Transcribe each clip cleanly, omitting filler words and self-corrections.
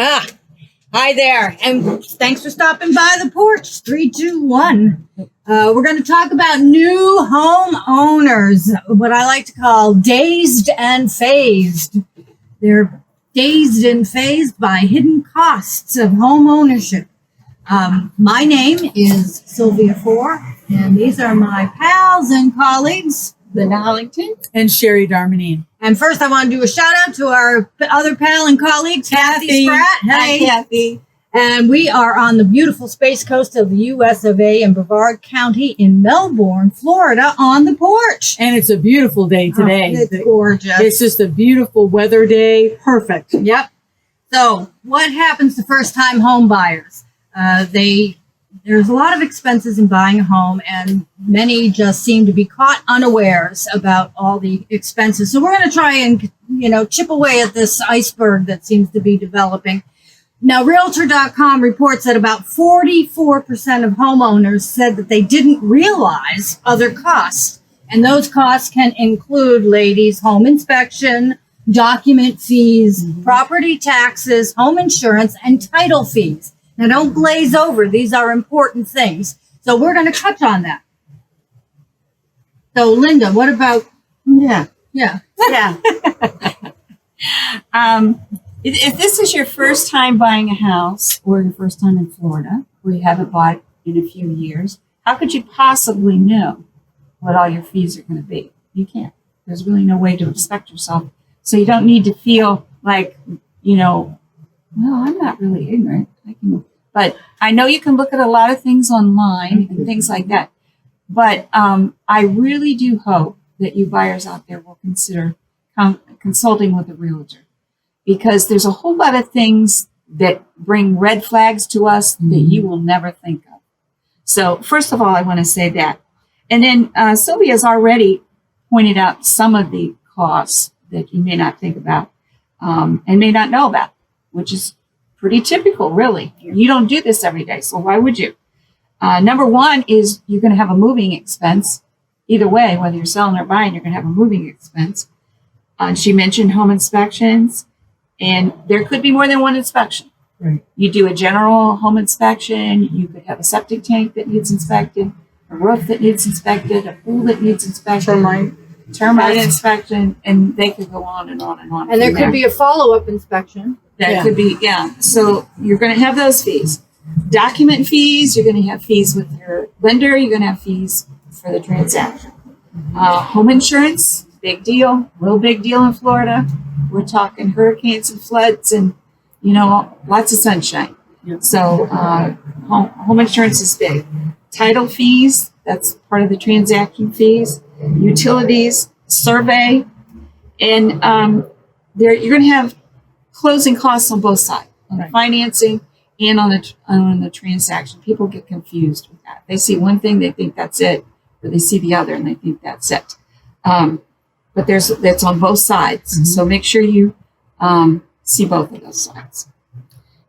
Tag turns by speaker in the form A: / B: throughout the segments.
A: Hi there, and thanks for stopping by the porch. 3, 2, 1. We're going to talk about new homeowners, what I like to call dazed and phased. They're dazed and phased by hidden costs of home ownership. My name is Sylvia Four, and these are my pals and colleagues,
B: Linda Hollington
C: and Sherry Darmanine.
A: And first, I want to do a shout out to our other pal and colleague, Kathy Spratt.
B: Hey, Kathy.
A: And we are on the beautiful Space Coast of the U.S. of A. in Brevard County in Melbourne, Florida, on the porch.
C: And it's a beautiful day today.
A: Oh, it's gorgeous.
C: It's just a beautiful weather day. Perfect.
A: Yep. So, what happens to first-time home buyers? There's a lot of expenses in buying a home, and many just seem to be caught unawares about all the expenses. So we're going to try and, chip away at this iceberg that seems to be developing. Now, Realtor.com reports that about 44% of homeowners said that they didn't realize other costs. And those costs can include, ladies, home inspection, document fees, property taxes, home insurance, and title fees. Now, don't glaze over. These are important things. So we're going to touch on that. So, Linda, what about...
B: Yeah.
D: If this is your first time buying a house or your first time in Florida, or you haven't bought in a few years, how could you possibly know what all your fees are going to be? You can't. There's really no way to expect yourself. So you don't need to feel like, well, I'm not really ignorant. But I know you can look at a lot of things online and things like that. But I really do hope that you buyers out there will consider consulting with a realtor, because there's a whole lot of things that bring red flags to us that you will never think of. So first of all, I want to say that. And then Sylvia's already pointed out some of the costs that you may not think about and may not know about, which is pretty typical, really. You don't do this every day, so why would you? Number one is you're going to have a moving expense. Either way, whether you're selling or buying, you're going to have a moving expense. She mentioned home inspections, and there could be more than one inspection.
C: Right.
D: You do a general home inspection. You could have a septic tank that needs inspected, a roof that needs inspected, a pool that needs inspected, termite inspection, and they could go on and on and on.
A: And there could be a follow-up inspection.
D: That could be, So you're going to have those fees. Document fees, you're going to have fees with your lender, you're going to have fees for the transaction. Home insurance, big deal, real big deal in Florida. We're talking hurricanes and floods and, lots of sunshine.
C: Yep.
D: So home insurance is big. Title fees, that's part of the transaction fees. Utilities, survey, and you're going to have closing costs on both sides, on the financing and on the transaction. People get confused with that. They see one thing, they think that's it, or they see the other and they think that's it. But that's on both sides. Mm-hmm. So make sure you see both of those sides.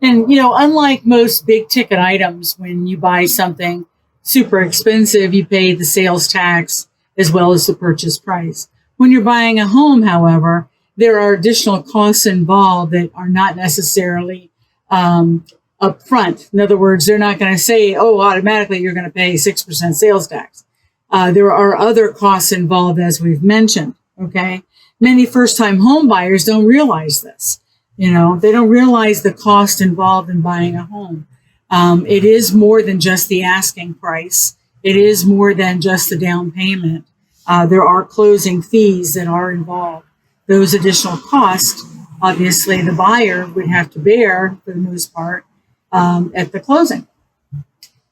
C: And, unlike most big ticket items, when you buy something super expensive, you pay the sales tax as well as the purchase price. When you're buying a home, however, there are additional costs involved that are not necessarily upfront. In other words, they're not going to say, automatically you're going to pay 6% sales tax. There are other costs involved, as we've mentioned. Okay. Many first-time home buyers don't realize this. They don't realize the cost involved in buying a home. It is more than just the asking price. It is more than just the down payment. There are closing fees that are involved. Those additional costs, obviously, the buyer would have to bear for the most part at the closing.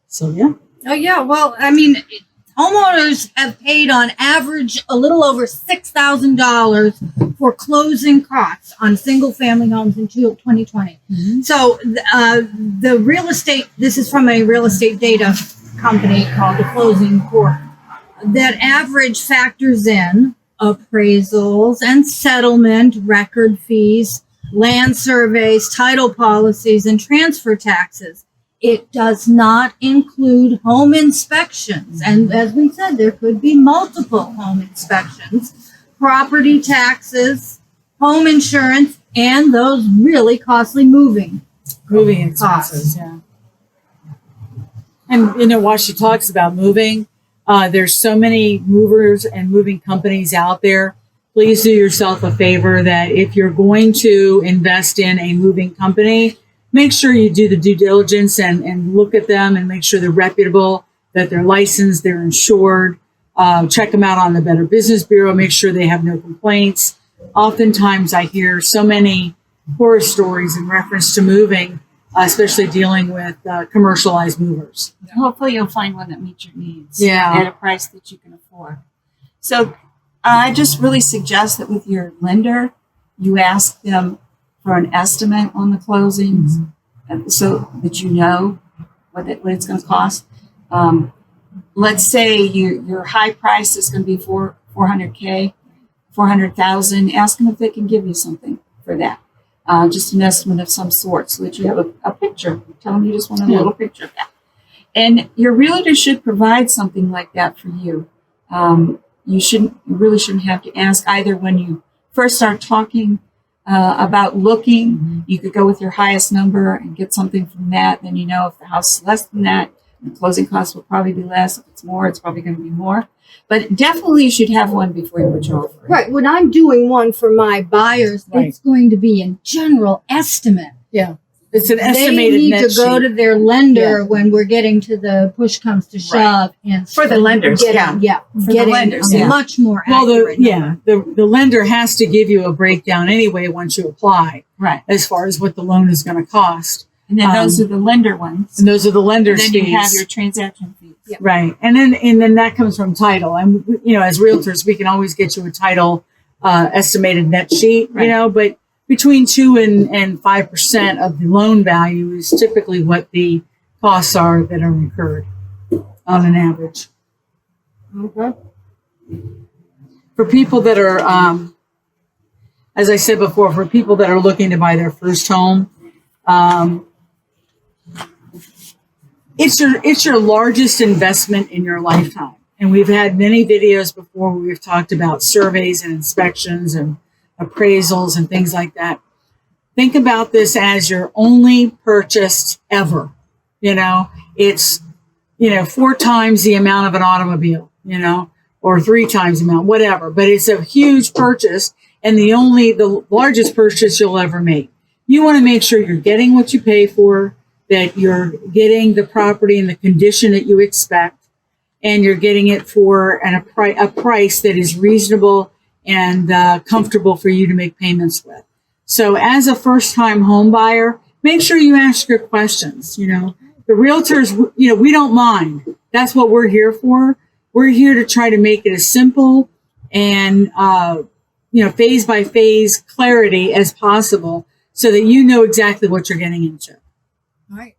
C: So, yeah.
A: Oh, yeah. Well, homeowners have paid on average a little over $6,000 for closing costs on single-family homes in 2020. Mm-hmm. So the real estate, this is from a real estate data company called the Closing Corp, that average factors in appraisals and settlement, record fees, land surveys, title policies, and transfer taxes. It does not include home inspections. And as we said, there could be multiple home inspections, property taxes, home insurance, and those really costly moving
C: moving expenses. Yeah. And while she talks about moving, there's so many movers and moving companies out there. Please do yourself a favor that if you're going to invest in a moving company, make sure you do the due diligence and look at them and make sure they're reputable, that they're licensed, they're insured. Check them out on the Better Business Bureau. Make sure they have no complaints. Oftentimes I hear so many horror stories in reference to moving, especially dealing with commercialized movers.
D: Hopefully you'll find one that meets your needs
C: Yeah.
D: at a price that you can afford. So I just really suggest that with your lender, you ask them for an estimate on the closings so that you know what it's going to cost. Let's say your high price is going to be $400K, $400,000. Ask them if they can give you something for that. Just an estimate of some sort so that you have a picture. Tell them you just want a little picture of that. And your realtor should provide something like that for you. You really shouldn't have to ask either when you first start talking about looking. You could go with your highest number and get something from that. Then you know if the house is less than that, the closing costs will probably be less. If it's more, it's probably going to be more. But definitely you should have one before you put your offer in.
A: Right. When I'm doing one for my buyers,
C: Right.
A: it's going to be a general estimate.
C: Yeah. It's an
A: They
C: estimated
A: need
C: net
A: to go
C: sheet.
A: to their lender when we're getting to the push comes to shove, and
D: For the lenders,
A: getting,
D: For the
A: getting
D: lenders,
A: a
D: yeah.
A: much more
C: Well,
A: accurate number.
C: the lender has to give you a breakdown anyway once you apply
D: Right.
C: as far as what the loan is going to cost.
D: And then those are the lender ones.
C: And those are the
D: And
C: lender's
D: then
C: fees.
D: you have your transaction fees.
A: Yeah.
C: Right. And then that comes from title. And, as realtors, we can always get you a title estimated net sheet,
D: Right.
C: but between 2 and 5% of the loan value is typically what the costs are that are incurred on an average.
A: Okay.
C: For people that are, as I said before, for people that are looking to buy their first home, it's your largest investment in your lifetime. And we've had many videos before where we've talked about surveys and inspections and appraisals and things like that. Think about this as your only purchase ever. It's 4 times the amount of an automobile, or 3 times the amount, whatever. But it's a huge purchase and the largest purchase you'll ever make. You want to make sure you're getting what you pay for, that you're getting the property in the condition that you expect, and you're getting it for a price that is reasonable and comfortable for you to make payments with. So as a first-time home buyer, make sure you ask your questions. The realtors, we don't mind. That's what we're here for. We're here to try to make it as simple and, phase by phase clarity as possible so that you know exactly what you're getting into.
A: All right.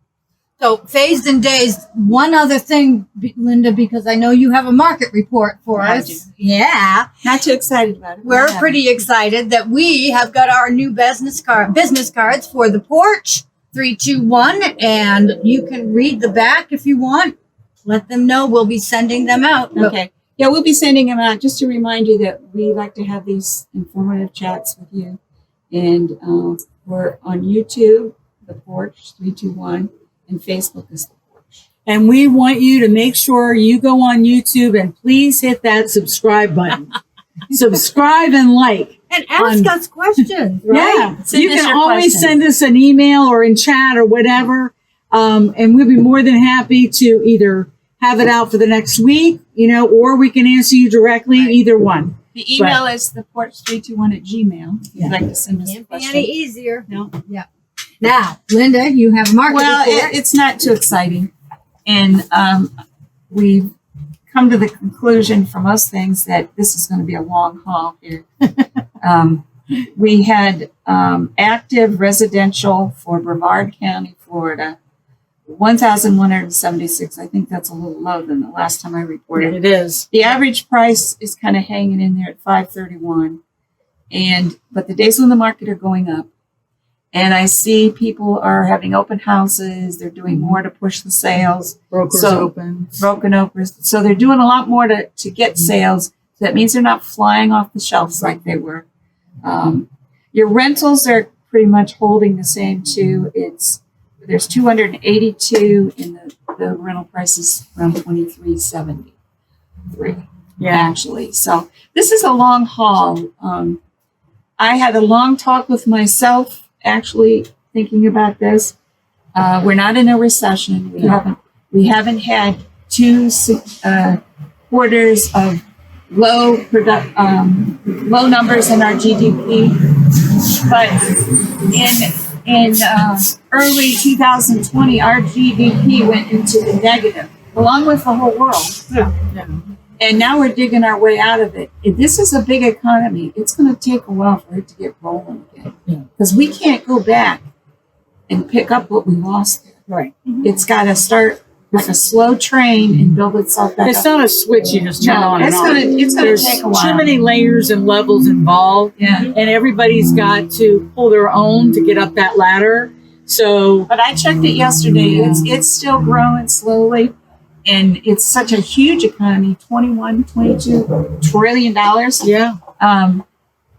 A: So, Fazed and Dazed, one other thing, Linda, because I know you have a market report for
D: I
A: us.
D: do.
A: Yeah.
D: Not too excited about it.
A: We're
D: Yeah.
A: pretty excited that we have got our new business cards for the porch 321, and you can read the back if you want. Let them know we'll be sending them out.
D: Okay. Yeah, we'll be sending them out just to remind you that we like to have these informative chats with you. And we're on YouTube, The Porch 321, and Facebook is The Porch.
C: And we want you to make sure you go on YouTube and please hit that subscribe button. Subscribe and like.
A: And ask us questions, right?
C: Yeah.
D: Send
C: You
D: us
C: can
D: your
C: always
D: questions.
C: send us an email or in chat or whatever. And we'll be more than happy to either have it out for the next week, or we can answer you directly,
A: Right.
D: The
C: either one.
D: email is theporch321@gmail.com if you'd like to send us a
A: Can't be any
D: question.
A: easier. No. Yeah. Now, Linda, you have a market
D: Well,
A: report.
D: it's not too exciting. And we've come to the conclusion for most things that this is going to be a long haul here. We had active residential for Brevard County, Florida, 1,176. I think that's a little low than the last time I reported.
C: It is.
D: The average price is kind of hanging in there at 531, but the days on the market are going up. And I see people are having open houses. They're doing more to push the sales.
C: Brokers
D: So-
C: open.
D: Broken openers. So they're doing a lot more to get sales. So that means they're not flying off the shelves like they were. Your rentals are pretty much holding the same too. It's there's 282 and the rental price is around 2373 actually. So this is a long haul. I had a long talk with myself actually thinking about this. We're not in a recession. We haven't had two quarters of low numbers in our GDP, but in early 2020, our GDP went into the negative, along with the whole world.
C: Yeah.
D: And now we're digging our way out of it. If this is a big economy, it's going to take a while for it to get rolling again, because we can't go back and pick up what we lost there.
C: Right.
D: It's got to start like a slow train and build itself back
C: It's
D: up.
C: not a switch you just turn on and
D: it's
C: off.
D: gonna
C: There's
D: take a while.
C: too many layers and levels involved,
D: Yeah.
C: and everybody's got to pull their own to get up that ladder. So
D: But I checked it yesterday. It's still growing slowly, and it's such a huge economy, $22 trillion.
C: yeah,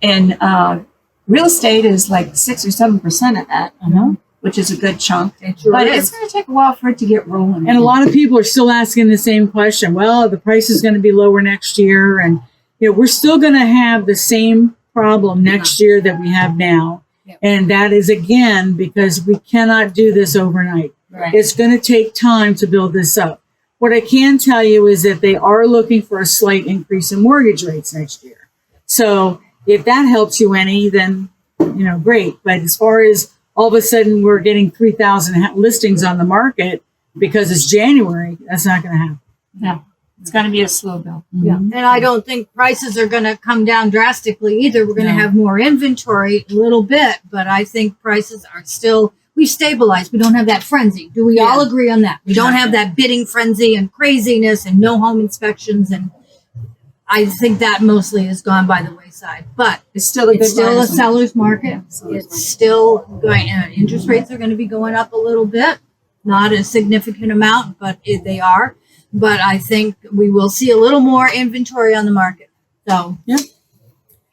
D: And real estate is like 6 or 7% of that,
C: I know.
D: which is a good chunk.
A: Sure
D: But
A: is.
D: it's going to take a while for it to get rolling.
C: And a lot of people are still asking the same question. Well, the price is going to be lower next year, and we're still going to have the same problem next year that we have now.
A: Yep.
C: And that is again because we cannot do this overnight.
D: Right.
C: It's going to take time to build this up. What I can tell you is that they are looking for a slight increase in mortgage rates next year. So if that helps you any, then great. But as far as all of a sudden we're getting 3,000 listings on the market because it's January, that's not going to happen.
D: No, it's going to be a slow build.
A: Yeah. And I don't think prices are going to come down drastically either. We're going to
C: No.
A: have more inventory a little bit, but I think prices are still, we've stabilized. We don't have that frenzy. Do we all agree on that? We don't have that bidding frenzy and craziness and no home inspections. And I think that mostly has gone by the wayside, but
D: It's still a good
A: it's still a
D: buyer's
A: seller's market.
D: seller's
A: It's still going, interest rates are going to be going up a little bit, not a significant amount, but they are. But I think we will see a little more inventory on the market. So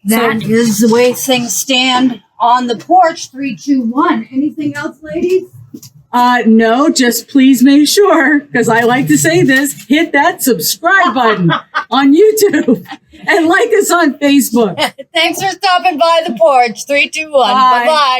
A: that is the way things stand on the porch. 3, 2, 1. Anything else, ladies?
C: No, just please make sure, because I like to say this, hit that subscribe button on YouTube and like us on Facebook.
A: Thanks for stopping by the porch. 3, 2, 1.
C: Bye.
A: Bye-bye.